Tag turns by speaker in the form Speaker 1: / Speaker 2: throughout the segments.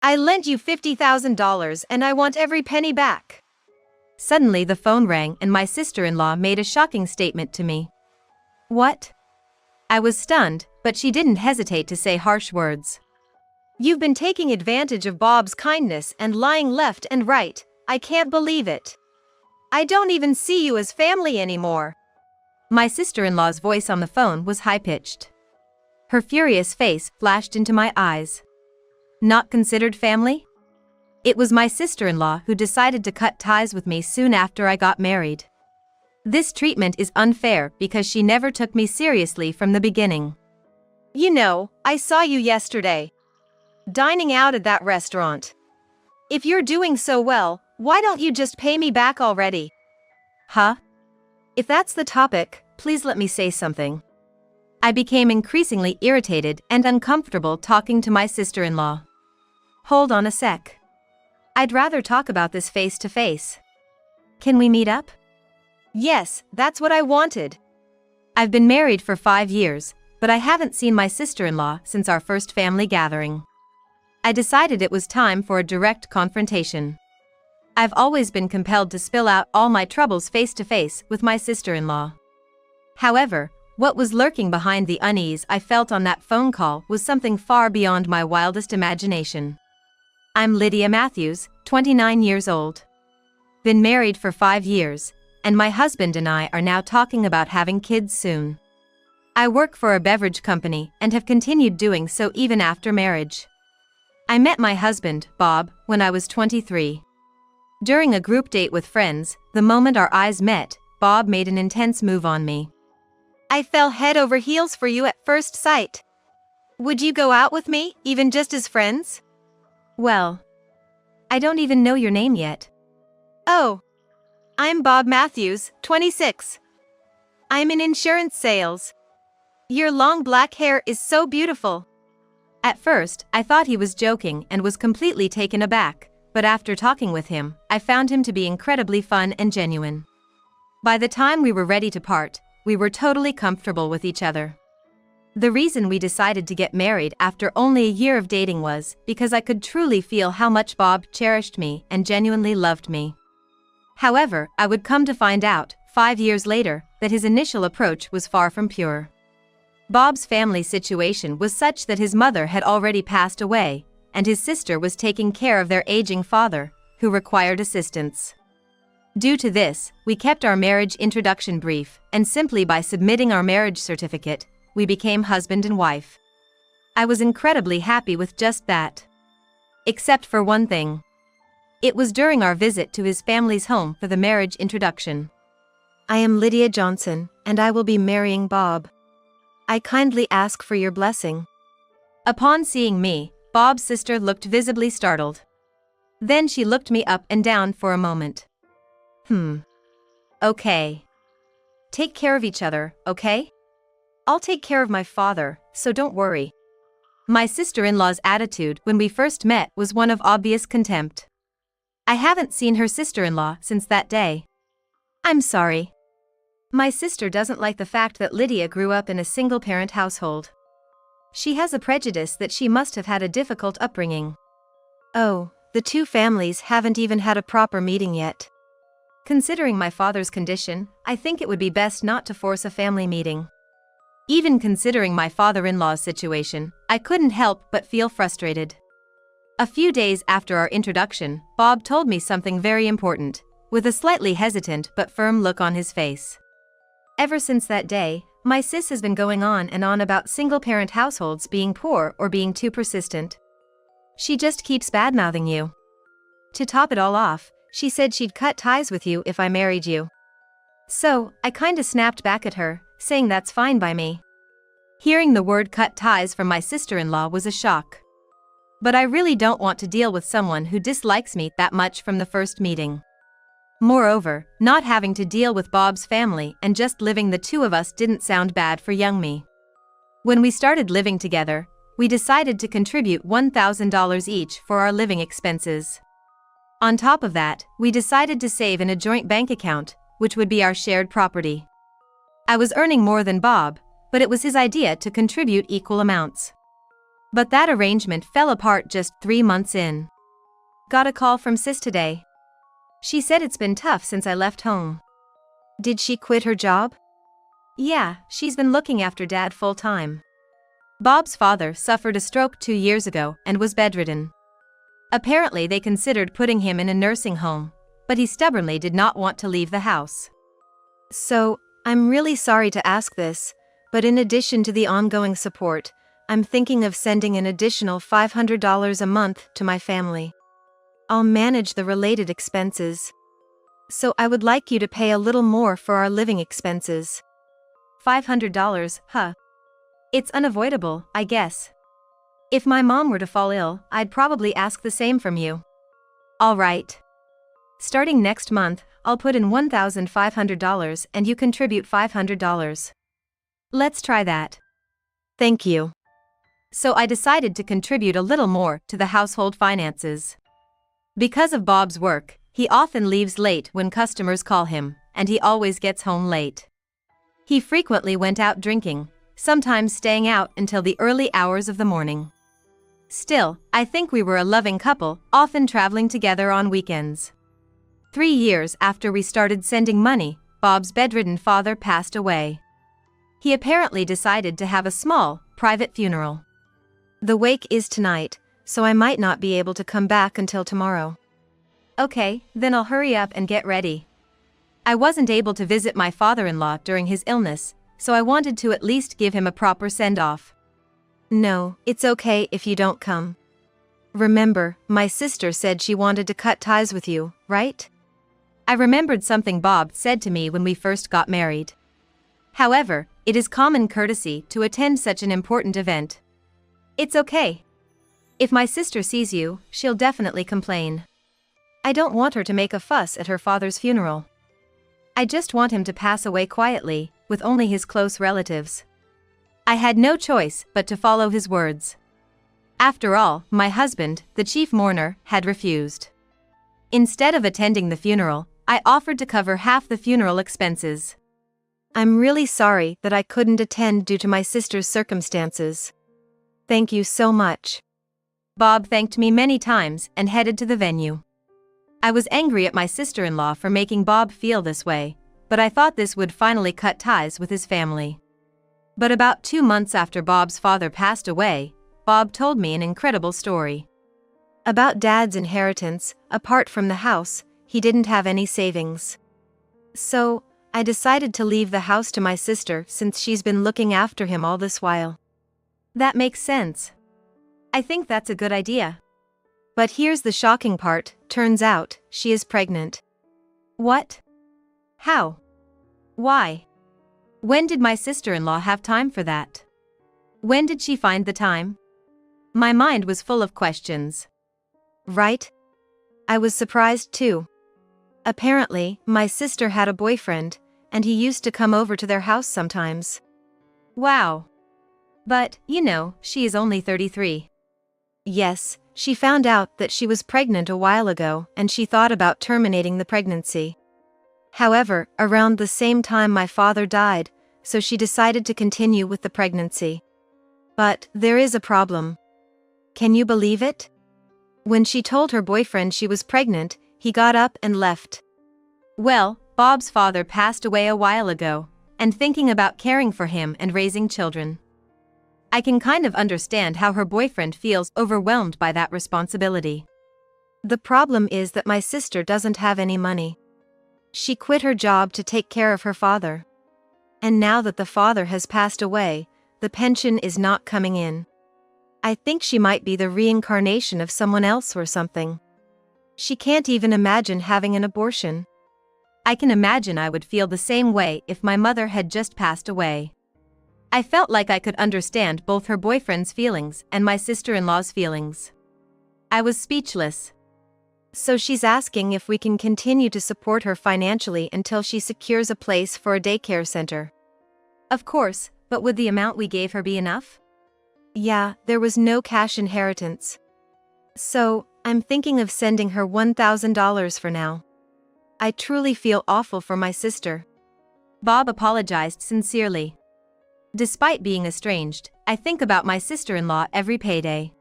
Speaker 1: I lent you $50,000 and I want every penny back. Suddenly the phone rang and my sister-in-law made a shocking statement to me. What? I was stunned, but she didn't hesitate to say harsh words. You've been taking advantage of Bob's kindness and lying left and right. I can't believe it. I don't even see you as family anymore. My sister-in-law's voice on the phone was high-pitched. Her furious face flashed into my eyes. Not considered family? It was my sister-in-law who decided to cut ties with me soon after I got married. This treatment is unfair because she never took me seriously from the beginning. You know, I saw you yesterday, dining out at that restaurant. If you're doing so well, why don't you just pay me back already? Huh? If that's the topic, please let me say something. I became increasingly irritated and uncomfortable talking to my sister-in-law. Hold on a sec. I'd rather talk about this face to face. Can we meet up? Yes, that's what I wanted. I've been married for 5 years, but I haven't seen my sister-in-law since our first family gathering. I decided it was time for a direct confrontation. I've always been compelled to spill out all my troubles face to face with my sister-in-law. However, what was lurking behind the unease I felt on that phone call was something far beyond my wildest imagination. I'm Lydia Matthews, 29 years old. Been married for 5 years, and my husband and I are now talking about having kids soon. I work for a beverage company and have continued doing so even after marriage. I met my husband, Bob, when I was 23. During a group date with friends, the moment our eyes met, Bob made an intense move on me. I fell head over heels for you at first sight. Would you go out with me, even just as friends? Well, I don't even know your name yet. Oh. I'm Bob Matthews, 26. I'm in insurance sales. Your long black hair is so beautiful. At first, I thought he was joking and was completely taken aback, but after talking with him, I found him to be incredibly fun and genuine. By the time we were ready to part, we were totally comfortable with each other. The reason we decided to get married after only a year of dating was because I could truly feel how much Bob cherished me and genuinely loved me. However, I would come to find out, 5 years later, that his initial approach was far from pure. Bob's family situation was such that his mother had already passed away, and his sister was taking care of their aging father, who required assistance. Due to this, we kept our marriage introduction brief, and simply by submitting our marriage certificate, we became husband and wife. I was incredibly happy with just that. Except for one thing. It was during our visit to his family's home for the marriage introduction. I am Lydia Johnson, and I will be marrying Bob. I kindly ask for your blessing. Upon seeing me, Bob's sister looked visibly startled. Then she looked me up and down for a moment. Okay. Take care of each other, okay? I'll take care of my father, so don't worry. My sister-in-law's attitude when we first met was one of obvious contempt. I haven't seen her sister-in-law since that day. I'm sorry. My sister doesn't like the fact that Lydia grew up in a single-parent household. She has a prejudice that she must have had a difficult upbringing. Oh, the two families haven't even had a proper meeting yet. Considering my father's condition, I think it would be best not to force a family meeting. Even considering my father-in-law's situation, I couldn't help but feel frustrated. A few days after our introduction, Bob told me something very important, with a slightly hesitant but firm look on his face. Ever since that day, my sis has been going on and on about single-parent households being poor or being too persistent. She just keeps bad-mouthing you. To top it all off, she said she'd cut ties with you if I married you. So, I kinda snapped back at her, saying that's fine by me. Hearing the word cut ties from my sister-in-law was a shock. But I really don't want to deal with someone who dislikes me that much from the first meeting. Moreover, not having to deal with Bob's family and just living the two of us didn't sound bad for young me. When we started living together, we decided to contribute $1,000 each for our living expenses. On top of that, we decided to save in a joint bank account, which would be our shared property. I was earning more than Bob, but it was his idea to contribute equal amounts. But that arrangement fell apart just 3 months in. Got a call from sis today. She said it's been tough since I left home.
Speaker 2: Did she quit her job?
Speaker 1: Yeah, she's been looking after Dad full-time. Bob's father suffered a stroke 2 years ago and was bedridden. Apparently they considered putting him in a nursing home, but he stubbornly did not want to leave the house.
Speaker 2: So, I'm really sorry to ask this, but in addition to the ongoing support, I'm thinking of sending an additional $500 a month to my family. I'll manage the related expenses. So I would like you to pay a little more for our living expenses.
Speaker 1: $500, huh? It's unavoidable, I guess. If my mom were to fall ill, I'd probably ask the same from you. All right. Starting next month, I'll put in $1,500 and you contribute $500. Let's try that.
Speaker 2: Thank you.
Speaker 1: So I decided to contribute a little more to the household finances. Because of Bob's work, he often leaves late when customers call him, and he always gets home late. He frequently went out drinking, sometimes staying out until the early hours of the morning. Still, I think we were a loving couple, often traveling together on weekends. 3 years after we started sending money, Bob's bedridden father passed away. He apparently decided to have a small, private funeral.
Speaker 2: The wake is tonight, so I might not be able to come back until tomorrow.
Speaker 1: Okay, then I'll hurry up and get ready. I wasn't able to visit my father-in-law during his illness, so I wanted to at least give him a proper send-off.
Speaker 2: No, it's okay if you don't come. Remember, my sister said she wanted to cut ties with you, right?
Speaker 1: I remembered something Bob said to me when we first got married. However, it is common courtesy to attend such an important event. It's okay. If my sister sees you, she'll definitely complain. I don't want her to make a fuss at her father's funeral. I just want him to pass away quietly, with only his close relatives. I had no choice but to follow his words. After all, my husband, the chief mourner, had refused. Instead of attending the funeral, I offered to cover half the funeral expenses.
Speaker 2: I'm really sorry that I couldn't attend due to my sister's circumstances. Thank you so much.
Speaker 1: Bob thanked me many times and headed to the venue. I was angry at my sister-in-law for making Bob feel this way, but I thought this would finally cut ties with his family. But about 2 months after Bob's father passed away, Bob told me an incredible story.
Speaker 2: About Dad's inheritance, apart from the house, he didn't have any savings. So, I decided to leave the house to my sister since she's been looking after him all this while.
Speaker 1: That makes sense. I think that's a good idea.
Speaker 2: But here's the shocking part, turns out, she is pregnant.
Speaker 1: What? How? Why? When did my sister-in-law have time for that? When did she find the time? My mind was full of questions.
Speaker 2: Right? I was surprised too. Apparently, my sister had a boyfriend, and he used to come over to their house sometimes.
Speaker 1: Wow. But, she is only 33.
Speaker 2: Yes, she found out that she was pregnant a while ago and she thought about terminating the pregnancy. However, around the same time my father died, so she decided to continue with the pregnancy. But there is a problem. Can you believe it? When she told her boyfriend she was pregnant, he got up and left.
Speaker 1: Well, Bob's father passed away a while ago, and thinking about caring for him and raising children. I can kind of understand how her boyfriend feels overwhelmed by that responsibility.
Speaker 2: The problem is that my sister doesn't have any money. She quit her job to take care of her father. And now that the father has passed away, the pension is not coming in. I think she might be the reincarnation of someone else or something. She can't even imagine having an abortion.
Speaker 1: I can imagine I would feel the same way if my mother had just passed away. I felt like I could understand both her boyfriend's feelings and my sister-in-law's feelings. I was speechless.
Speaker 2: So she's asking if we can continue to support her financially until she secures a place for a daycare center.
Speaker 1: Of course, but would the amount we gave her be enough?
Speaker 2: Yeah, there was no cash inheritance. So, I'm thinking of sending her $1,000 for now. I truly feel awful for my sister.
Speaker 1: Bob apologized sincerely. Despite being estranged, I think about my sister-in-law every payday.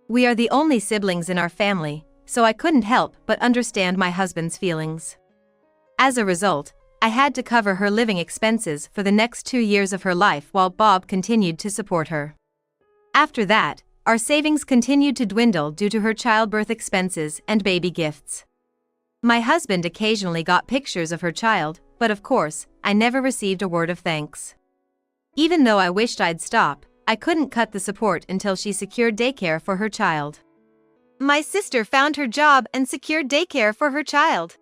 Speaker 1: We are the only siblings in our family, so I couldn't help but understand my husband's feelings. As a result, I had to cover her living expenses for the next 2 years of her life while Bob continued to support her. After that, our savings continued to dwindle due to her childbirth expenses and baby gifts. My husband occasionally got pictures of her child, but of course, I never received a word of thanks. Even though I wished I'd stop, I couldn't cut the support until she secured daycare for her child.
Speaker 2: My sister found her job and secured daycare for her child.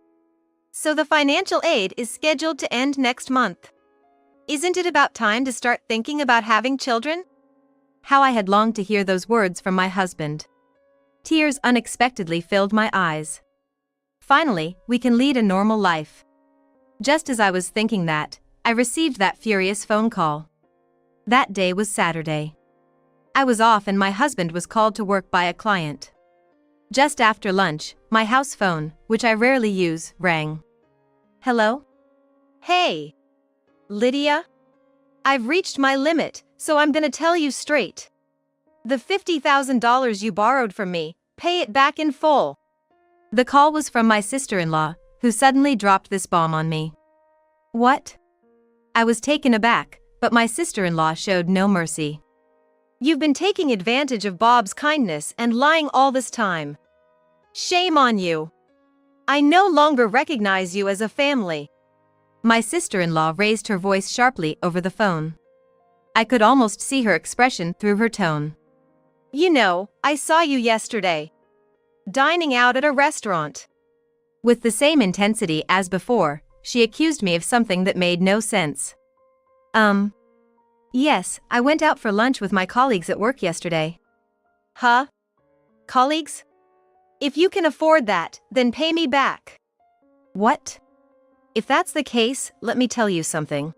Speaker 2: So the financial aid is scheduled to end next month. Isn't it about time to start thinking about having children?
Speaker 1: How I had longed to hear those words from my husband. Tears unexpectedly filled my eyes. Finally, we can lead a normal life. Just as I was thinking that, I received that furious phone call. That day was Saturday. I was off and my husband was called to work by a client. Just after lunch, my house phone, which I rarely use, rang. Hello?
Speaker 2: Hey, Lydia? I've reached my limit, so I'm gonna tell you straight. The $50,000 you borrowed from me, pay it back in full.
Speaker 1: The call was from my sister-in-law, who suddenly dropped this bomb on me. What? I was taken aback, but my sister-in-law showed no mercy.
Speaker 2: You've been taking advantage of Bob's kindness and lying all this time. Shame on you. I no longer recognize you as a family.
Speaker 1: My sister-in-law raised her voice sharply over the phone. I could almost see her expression through her tone.
Speaker 2: You know, I saw you yesterday. Dining out at a restaurant.
Speaker 1: With the same intensity as before, she accused me of something that made no sense. Yes, I went out for lunch with my colleagues at work yesterday.
Speaker 2: Huh? Colleagues? If you can afford that, then pay me back.
Speaker 1: What? If that's the case, let me tell you something.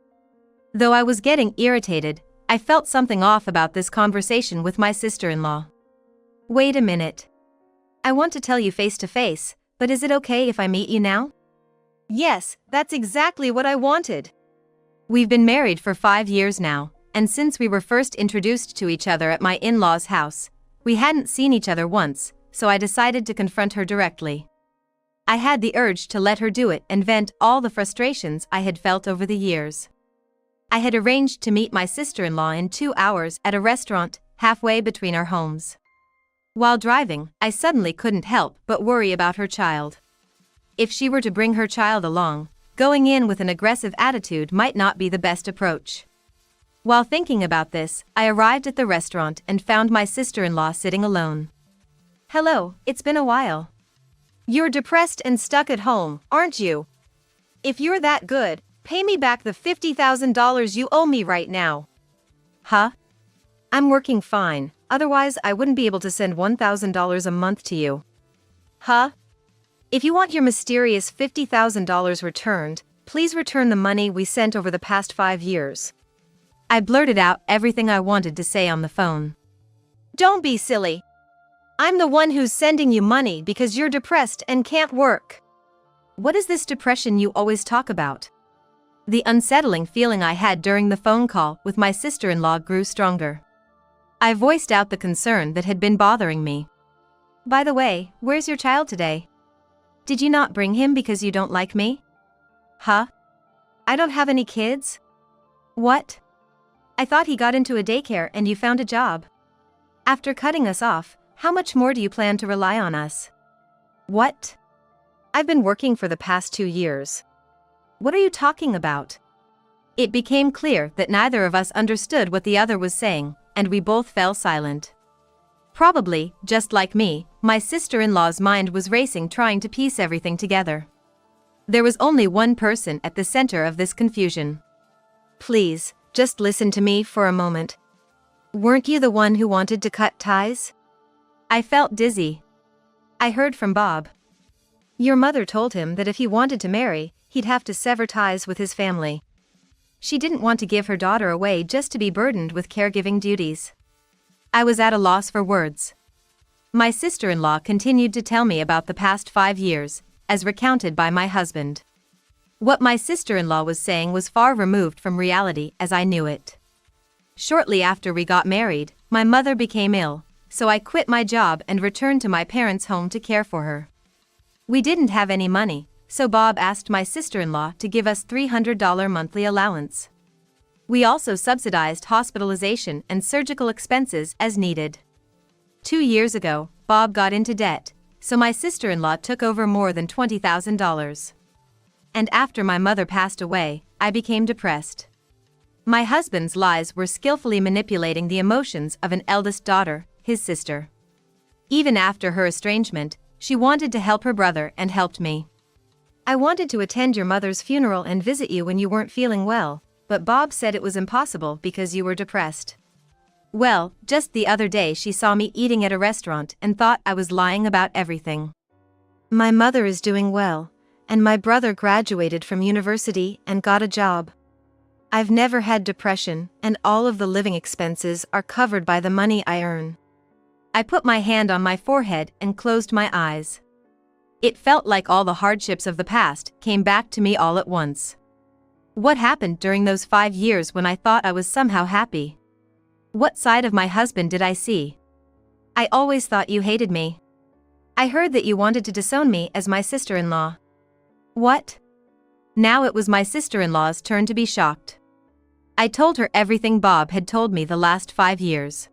Speaker 1: Though I was getting irritated, I felt something off about this conversation with my sister-in-law. Wait a minute. I want to tell you face to face, but is it okay if I meet you now?
Speaker 2: Yes, that's exactly what I wanted.
Speaker 1: We've been married for 5 years now, and since we were first introduced to each other at my in-laws' house, we hadn't seen each other once, so I decided to confront her directly. I had the urge to let her do it and vent all the frustrations I had felt over the years. I had arranged to meet my sister-in-law in 2 hours at a restaurant halfway between our homes. While driving, I suddenly couldn't help but worry about her child. If she were to bring her child along, going in with an aggressive attitude might not be the best approach. While thinking about this, I arrived at the restaurant and found my sister-in-law sitting alone. Hello, it's been a while.
Speaker 2: You're depressed and stuck at home, aren't you? If you're that good, pay me back the $50,000 you owe me right now.
Speaker 1: Huh? I'm working fine, otherwise I wouldn't be able to send $1,000 a month to you.
Speaker 2: Huh?
Speaker 1: If you want your mysterious $50,000 returned, please return the money we sent over the past 5 years. I blurted out everything I wanted to say on the phone.
Speaker 2: Don't be silly. I'm the one who's sending you money because you're depressed and can't work.
Speaker 1: What is this depression you always talk about? The unsettling feeling I had during the phone call with my sister-in-law grew stronger. I voiced out the concern that had been bothering me. By the way, where's your child today? Did you not bring him because you don't like me? Huh? I don't have any kids? What? I thought he got into a daycare and you found a job. After cutting us off, how much more do you plan to rely on us? What? I've been working for the past 2 years. What are you talking about? It became clear that neither of us understood what the other was saying, and we both fell silent. Probably, just like me, my sister-in-law's mind was racing trying to piece everything together. There was only one person at the center of this confusion. Please, just listen to me for a moment. Weren't you the one who wanted to cut ties? I felt dizzy. I heard from Bob. Your mother told him that if he wanted to marry, he'd have to sever ties with his family. She didn't want to give her daughter away just to be burdened with caregiving duties. I was at a loss for words. My sister-in-law continued to tell me about the past 5 years, as recounted by my husband. What my sister-in-law was saying was far removed from reality as I knew it. Shortly after we got married, my mother became ill, so I quit my job and returned to my parents' home to care for her. We didn't have any money, so Bob asked my sister-in-law to give us $300 monthly allowance. We also subsidized hospitalization and surgical expenses as needed. 2 years ago, Bob got into debt, so my sister-in-law took over more than $20,000. And after my mother passed away, I became depressed. My husband's lies were skillfully manipulating the emotions of an eldest daughter, his sister. Even after her estrangement, she wanted to help her brother and helped me.
Speaker 2: I wanted to attend your mother's funeral and visit you when you weren't feeling well, but Bob said it was impossible because you were depressed.
Speaker 1: Well, just the other day she saw me eating at a restaurant and thought I was lying about everything.
Speaker 2: My mother is doing well, and my brother graduated from university and got a job. I've never had depression, and all of the living expenses are covered by the money I earn.
Speaker 1: I put my hand on my forehead and closed my eyes. It felt like all the hardships of the past came back to me all at once. What happened during those 5 years when I thought I was somehow happy? What side of my husband did I see? I always thought you hated me. I heard that you wanted to disown me as my sister-in-law. What? Now it was my sister-in-law's turn to be shocked. I told her everything Bob had told me the last 5 years.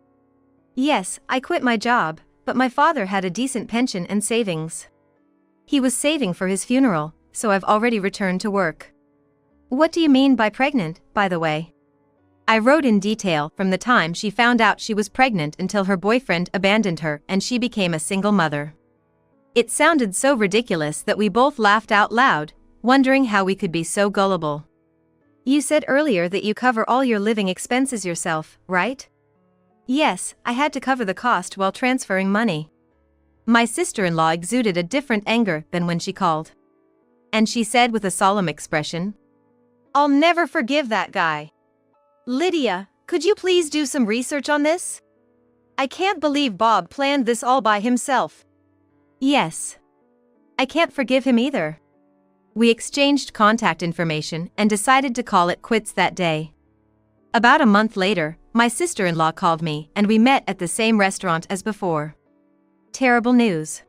Speaker 2: Yes, I quit my job, but my father had a decent pension and savings. He was saving for his funeral, so I've already returned to work. What do you mean by pregnant, by the way?
Speaker 1: I wrote in detail from the time she found out she was pregnant until her boyfriend abandoned her and she became a single mother. It sounded so ridiculous that we both laughed out loud, wondering how we could be so gullible.
Speaker 2: You said earlier that you cover all your living expenses yourself, right?
Speaker 1: Yes, I had to cover the cost while transferring money. My sister-in-law exuded a different anger than when she called. And she said with a solemn expression,
Speaker 2: "I'll never forgive that guy. Lydia, could you please do some research on this? I can't believe Bob planned this all by himself."
Speaker 1: Yes. I can't forgive him either. We exchanged contact information and decided to call it quits that day. About a month later, my sister-in-law called me and we met at the same restaurant as before. Terrible news.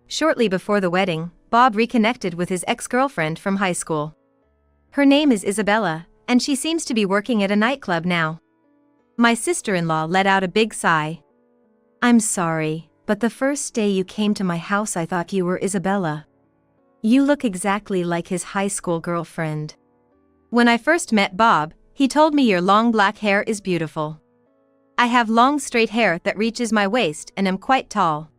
Speaker 1: Shortly before the wedding, Bob reconnected with his ex-girlfriend from high school. Her name is Isabella, and she seems to be working at a nightclub now. My sister-in-law let out a big sigh.
Speaker 2: "I'm sorry, but the first day you came to my house I thought you were Isabella. You look exactly like his high school girlfriend."
Speaker 1: When I first met Bob, he told me your long black hair is beautiful. I have long straight hair that reaches my waist and am quite tall.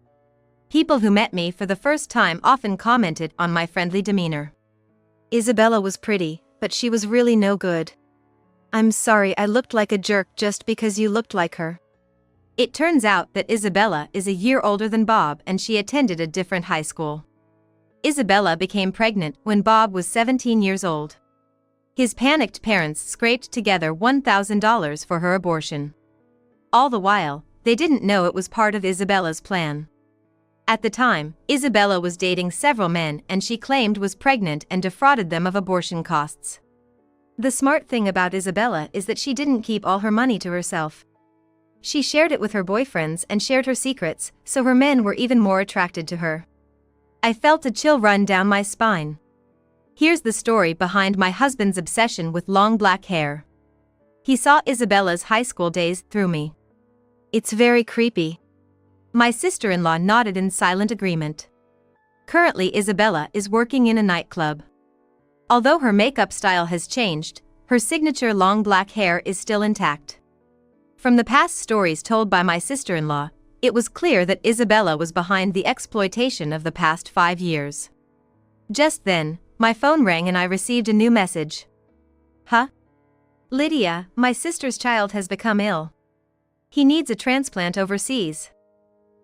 Speaker 1: People who met me for the first time often commented on my friendly demeanor.
Speaker 2: Isabella was pretty, but she was really no good. I'm sorry I looked like a jerk just because you looked like her.
Speaker 1: It turns out that Isabella is a year older than Bob and she attended a different high school. Isabella became pregnant when Bob was 17 years old. His panicked parents scraped together $1,000 for her abortion. All the while, they didn't know it was part of Isabella's plan. At the time, Isabella was dating several men and she claimed was pregnant and defrauded them of abortion costs.
Speaker 2: The smart thing about Isabella is that she didn't keep all her money to herself. She shared it with her boyfriends and shared her secrets, so her men were even more attracted to her.
Speaker 1: I felt a chill run down my spine. Here's the story behind my husband's obsession with long black hair. He saw Isabella's high school days through me.
Speaker 2: It's very creepy.
Speaker 1: My sister-in-law nodded in silent agreement. Currently Isabella is working in a nightclub. Although her makeup style has changed, her signature long black hair is still intact. From the past stories told by my sister-in-law, it was clear that Isabella was behind the exploitation of the past 5 years. Just then, my phone rang and I received a new message.
Speaker 2: "Huh? Lydia, my sister's child has become ill. He needs a transplant overseas.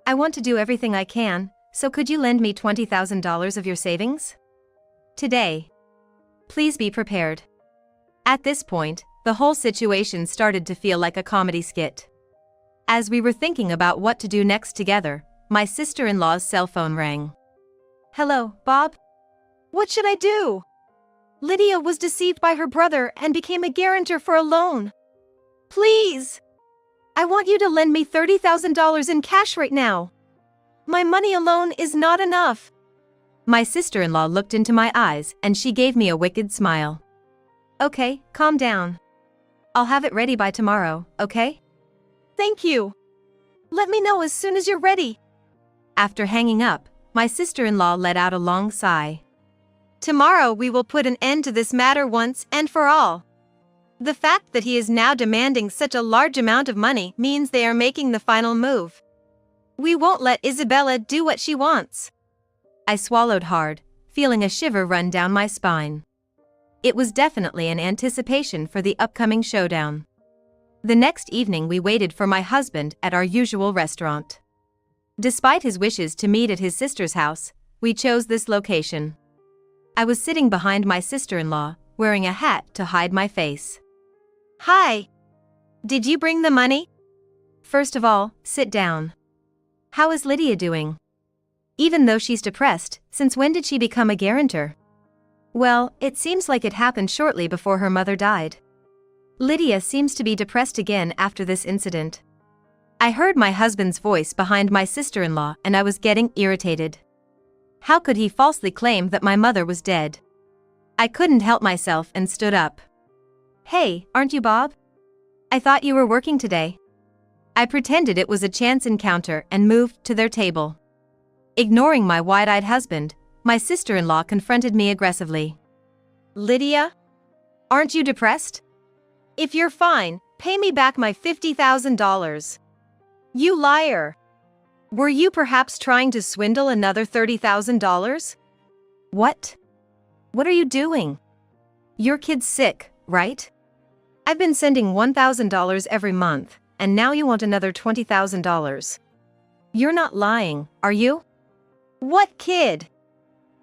Speaker 2: I want to do everything I can, so could you lend me $20,000 of your savings? Today. Please be prepared."
Speaker 1: At this point, the whole situation started to feel like a comedy skit. As we were thinking about what to do next together, my sister-in-law's cell phone rang.
Speaker 2: "Hello, Bob? What should I do? Lydia was deceived by her brother and became a guarantor for a loan. Please! I want you to lend me $30,000 in cash right now. My money alone is not enough.
Speaker 1: My sister-in-law looked into my eyes and she gave me a wicked smile. Okay, calm down. I'll have it ready by tomorrow, okay?
Speaker 2: Thank you. Let me know as soon as you're ready.
Speaker 1: After hanging up, my sister-in-law let out a long sigh.
Speaker 2: Tomorrow we will put an end to this matter once and for all. The fact that he is now demanding such a large amount of money means they are making the final move. We won't let Isabella do what she wants.
Speaker 1: I swallowed hard, feeling a shiver run down my spine. It was definitely an anticipation for the upcoming showdown. The next evening we waited for my husband at our usual restaurant. Despite his wishes to meet at his sister's house, we chose this location. I was sitting behind my sister-in-law, wearing a hat to hide my face.
Speaker 2: Hi. Did you bring the money?
Speaker 1: First of all, sit down. How is Lydia doing? Even though she's depressed, since when did she become a guarantor? Well, it seems like it happened shortly before her mother died. Lydia seems to be depressed again after this incident. I heard my husband's voice behind my sister-in-law and I was getting irritated. How could he falsely claim that my mother was dead? I couldn't help myself and stood up. Hey, aren't you Bob? I thought you were working today. I pretended it was a chance encounter and moved to their table. Ignoring my wide-eyed husband, my sister-in-law confronted me aggressively.
Speaker 2: Lydia? Aren't you depressed? If you're fine, pay me back my $50,000. You liar! Were you perhaps trying to swindle another $30,000?
Speaker 1: What? What are you doing? Your kid's sick, right?
Speaker 2: I've been sending $1,000 every month, and now you want another $20,000.
Speaker 1: You're not lying, are you?
Speaker 2: What kid?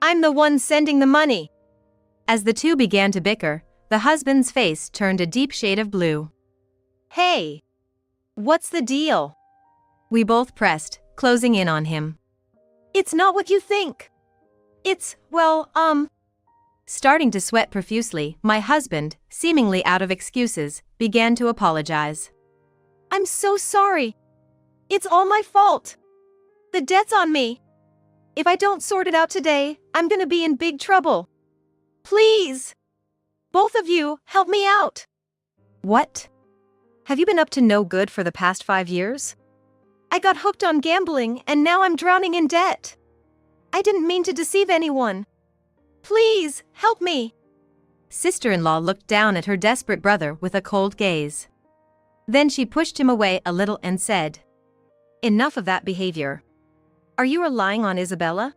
Speaker 2: I'm the one sending the money.
Speaker 1: As the two began to bicker, the husband's face turned a deep shade of blue.
Speaker 2: Hey! What's the deal?
Speaker 1: We both pressed, closing in on him.
Speaker 2: It's not what you think. It's, well,
Speaker 1: Starting to sweat profusely, my husband, seemingly out of excuses, began to apologize.
Speaker 2: I'm so sorry. It's all my fault. The debt's on me. If I don't sort it out today, I'm gonna be in big trouble. Please! Both of you, help me out.
Speaker 1: What? Have you been up to no good for the past 5 years?
Speaker 2: I got hooked on gambling and now I'm drowning in debt. I didn't mean to deceive anyone. Please, help me.
Speaker 1: Sister-in-law looked down at her desperate brother with a cold gaze. Then she pushed him away a little and said, Enough of that behavior. Are you relying on Isabella?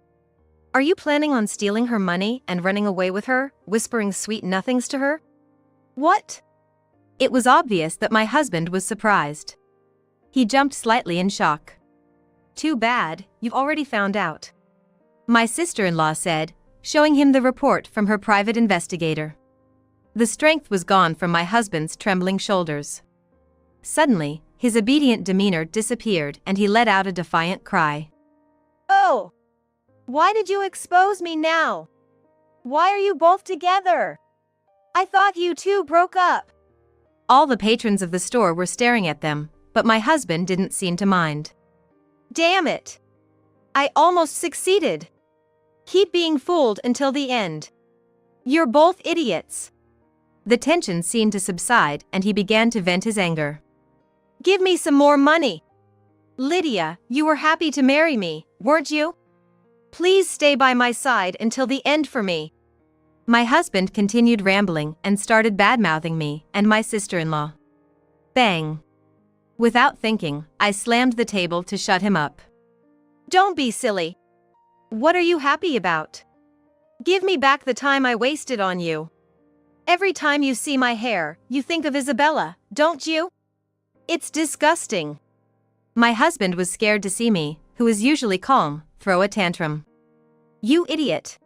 Speaker 1: Are you planning on stealing her money and running away with her, whispering sweet nothings to her?
Speaker 2: What?
Speaker 1: It was obvious that my husband was surprised. He jumped slightly in shock. Too bad, you've already found out. My sister-in-law said, showing him the report from her private investigator. The strength was gone from my husband's trembling shoulders. Suddenly, his obedient demeanor disappeared and he let out a defiant cry.
Speaker 2: Oh! Why did you expose me now? Why are you both together? I thought you two broke up.
Speaker 1: All the patrons of the store were staring at them, but my husband didn't seem to mind.
Speaker 2: Damn it! I almost succeeded. Keep being fooled until the end. You're both idiots.
Speaker 1: The tension seemed to subside and he began to vent his anger.
Speaker 2: Give me some more money. Lydia, you were happy to marry me, weren't you? Please stay by my side until the end for me.
Speaker 1: My husband continued rambling and started bad-mouthing me and my sister-in-law. Bang! Without thinking, I slammed the table to shut him up.
Speaker 2: Don't be silly. What are you happy about? Give me back the time I wasted on you. Every time you see my hair, you think of Isabella, don't you? It's disgusting.
Speaker 1: My husband was scared to see me, who is usually calm, throw a tantrum. You idiot!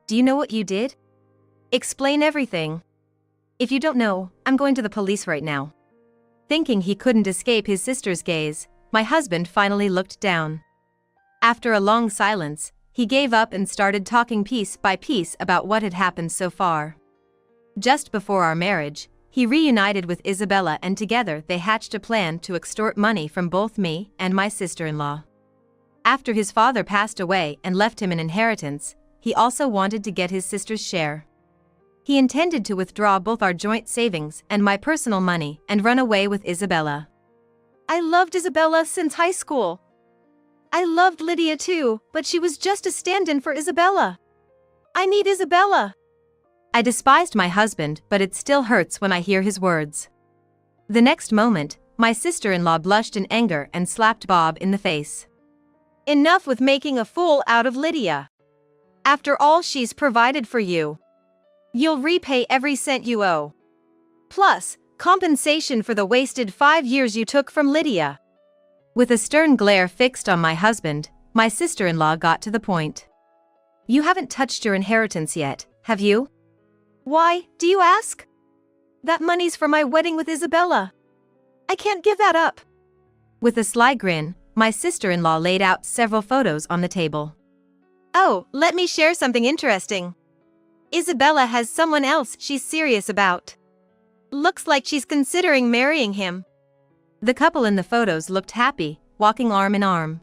Speaker 1: Do you know what you did? Explain everything. If you don't know, I'm going to the police right now. Thinking he couldn't escape his sister's gaze, my husband finally looked down. After a long silence, he gave up and started talking piece by piece about what had happened so far. Just before our marriage, he reunited with Isabella and together they hatched a plan to extort money from both me and my sister-in-law. After his father passed away and left him an inheritance, he also wanted to get his sister's share. He intended to withdraw both our joint savings and my personal money and run away with Isabella.
Speaker 2: I loved Isabella since high school. I loved Lydia too, but she was just a stand-in for Isabella. I need Isabella.
Speaker 1: I despised my husband, but it still hurts when I hear his words. The next moment, my sister-in-law blushed in anger and slapped Bob in the face.
Speaker 2: Enough with making a fool out of Lydia. After all she's provided for you, you'll repay every cent you owe. Plus, compensation for the wasted 5 years you took from Lydia.
Speaker 1: With a stern glare fixed on my husband, my sister-in-law got to the point. You haven't touched your inheritance yet, have you?
Speaker 2: Why, do you ask? That money's for my wedding with Isabella. I can't give that up.
Speaker 1: With a sly grin, my sister-in-law laid out several photos on the table.
Speaker 2: Oh, let me share something interesting. Isabella has someone else she's serious about. Looks like she's considering marrying him.
Speaker 1: The couple in the photos looked happy, walking arm in arm.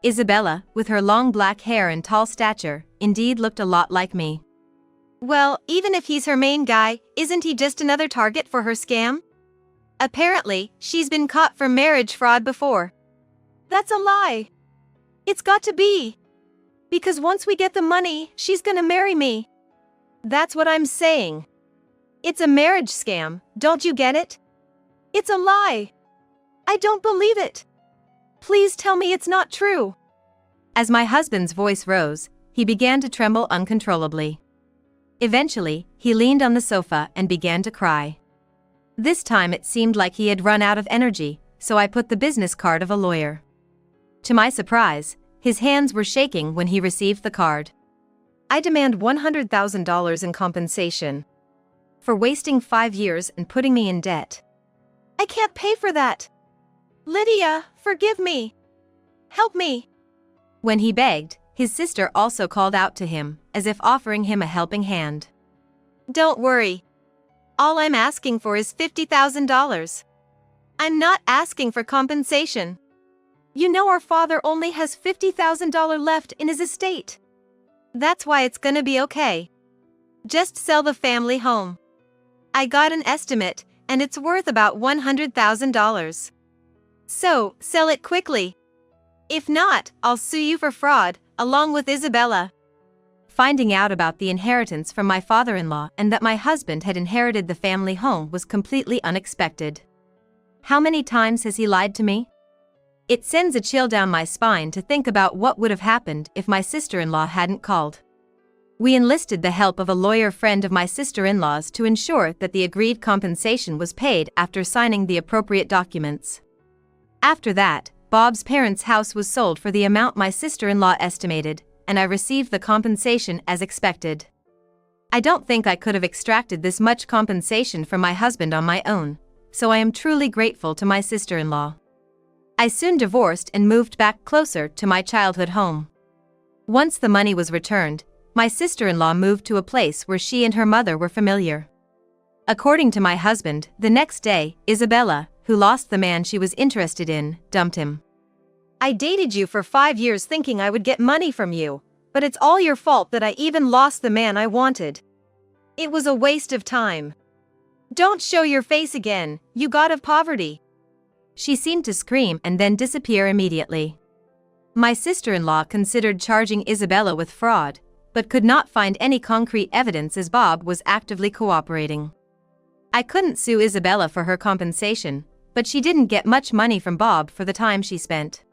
Speaker 1: Isabella, with her long black hair and tall stature, indeed looked a lot like me.
Speaker 2: Well, even if he's her main guy, isn't he just another target for her scam? Apparently, she's been caught for marriage fraud before. That's a lie. It's got to be. Because once we get the money, she's gonna marry me. That's what I'm saying. It's a marriage scam, don't you get it? It's a lie. I don't believe it. Please tell me it's not true.
Speaker 1: As my husband's voice rose, he began to tremble uncontrollably. Eventually, he leaned on the sofa and began to cry. This time it seemed like he had run out of energy, so I put the business card of a lawyer. To my surprise, his hands were shaking when he received the card.
Speaker 2: I demand $100,000 in compensation for wasting 5 years and putting me in debt. I can't pay for that. Lydia, forgive me. Help me.
Speaker 1: When he begged, his sister also called out to him, as if offering him a helping hand.
Speaker 2: Don't worry. All I'm asking for is $50,000. I'm not asking for compensation. You know our father only has $50,000 left in his estate. That's why it's gonna be okay. Just sell the family home. I got an estimate, and it's worth about $100,000. So, sell it quickly. If not, I'll sue you for fraud, along with Isabella.
Speaker 1: Finding out about the inheritance from my father-in-law and that my husband had inherited the family home was completely unexpected. How many times has he lied to me? It sends a chill down my spine to think about what would have happened if my sister-in-law hadn't called. We enlisted the help of a lawyer friend of my sister-in-law's to ensure that the agreed compensation was paid after signing the appropriate documents. After that, Bob's parents' house was sold for the amount my sister-in-law estimated, and I received the compensation as expected. I don't think I could have extracted this much compensation from my husband on my own, so I am truly grateful to my sister-in-law. I soon divorced and moved back closer to my childhood home. Once the money was returned, my sister-in-law moved to a place where she and her mother were familiar. According to my husband, the next day, Isabella, who lost the man she was interested in, dumped him.
Speaker 2: I dated you for 5 years thinking I would get money from you, but it's all your fault that I even lost the man I wanted. It was a waste of time. Don't show your face again, you god of poverty.
Speaker 1: She seemed to scream and then disappear immediately. My sister-in-law considered charging Isabella with fraud, but could not find any concrete evidence as Bob was actively cooperating. I couldn't sue Isabella for her compensation, but she didn't get much money from Bob for the time she spent.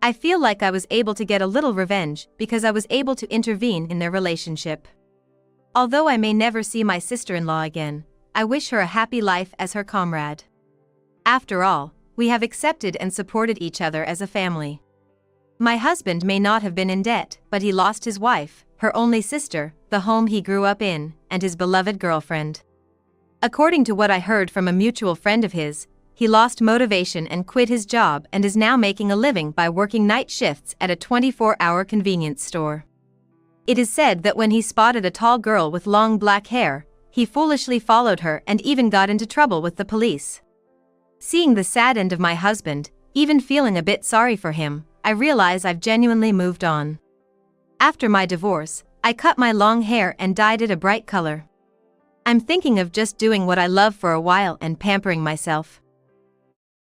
Speaker 1: I feel like I was able to get a little revenge because I was able to intervene in their relationship. Although I may never see my sister-in-law again, I wish her a happy life as her comrade. After all, we have accepted and supported each other as a family. My husband may not have been in debt, but he lost his wife, her only sister, the home he grew up in, and his beloved girlfriend. According to what I heard from a mutual friend of his, he lost motivation and quit his job and is now making a living by working night shifts at a 24-hour convenience store. It is said that when he spotted a tall girl with long black hair, he foolishly followed her and even got into trouble with the police. Seeing the sad end of my husband, even feeling a bit sorry for him, I realize I've genuinely moved on. After my divorce, I cut my long hair and dyed it a bright color. I'm thinking of just doing what I love for a while and pampering myself.